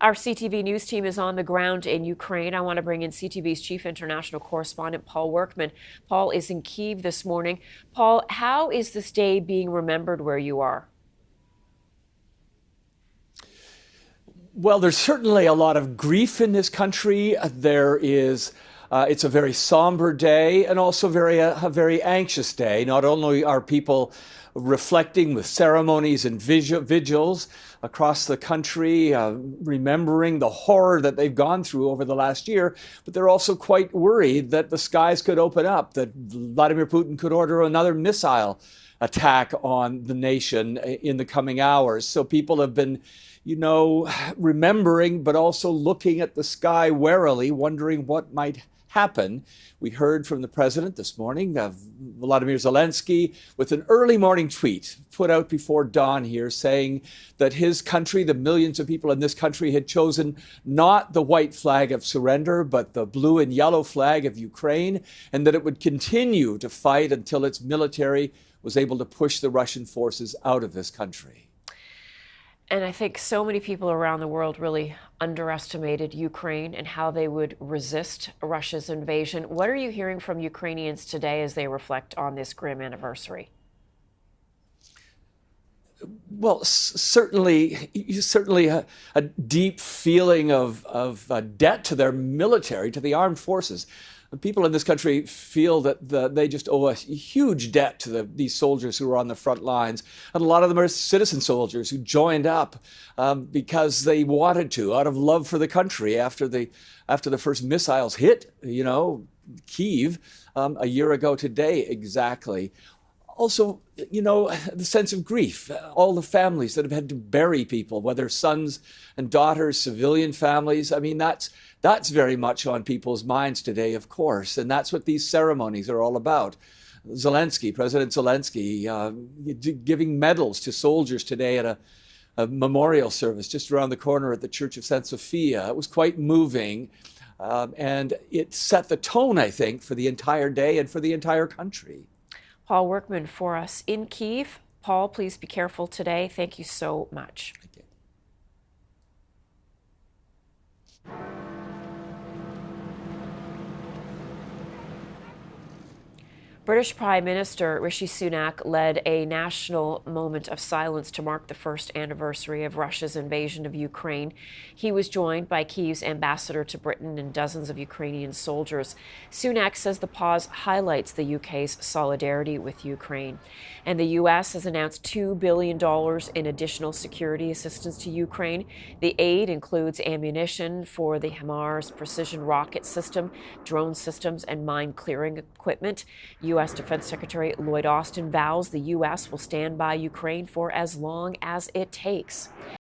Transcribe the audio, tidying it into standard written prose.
Our CTV News team is on the ground in Ukraine. I want to bring in CTV's chief international correspondent, Paul Workman. Paul is in Kyiv this morning. Paul, how is this day being remembered where you are? Well, there's certainly a lot of grief in this country. It's a very somber day and also a very anxious day. Not only are people reflecting with ceremonies and vigils across the country, remembering the horror that they've gone through over the last year, but they're also quite worried that the skies could open up, that Vladimir Putin could order another missile attack on the nation in the coming hours. So people have been remembering, but also looking at the sky warily, wondering what might happen. We heard from the president this morning, Volodymyr Zelensky, with an early morning tweet put out before dawn here, saying that his country, the millions of people in this country, had chosen not the white flag of surrender, but the blue and yellow flag of Ukraine, and that it would continue to fight until its military was able to push the Russian forces out of this country. And I think so many people around the world really underestimated Ukraine and how they would resist Russia's invasion. What are you hearing from Ukrainians today as they reflect on this grim anniversary? Well, certainly a deep feeling of debt to their military, to the armed forces. People in this country feel that they just owe a huge debt to these soldiers who are on the front lines. And a lot of them are citizen soldiers who joined up because they wanted to, out of love for the country after the first missiles hit, Kyiv a year ago today exactly. Also, the sense of grief, all the families that have had to bury people, whether sons and daughters, civilian families. I mean, that's very much on people's minds today, of course. And that's what these ceremonies are all about. President Zelensky, giving medals to soldiers today at a memorial service just around the corner at the Church of St. Sophia. It was quite moving. And it set the tone, I think, for the entire day and for the entire country. Paul Workman for us in Kyiv. Paul, please be careful today. Thank you so much. Thank you. British Prime Minister Rishi Sunak led a national moment of silence to mark the first anniversary of Russia's invasion of Ukraine. He was joined by Kyiv's ambassador to Britain and dozens of Ukrainian soldiers. Sunak says the pause highlights the UK's solidarity with Ukraine. And the U.S. has announced $2 billion in additional security assistance to Ukraine. The aid includes ammunition for the HIMARS precision rocket system, drone systems, and mine clearing equipment. U.S. Defense Secretary Lloyd Austin vows the U.S. will stand by Ukraine for as long as it takes.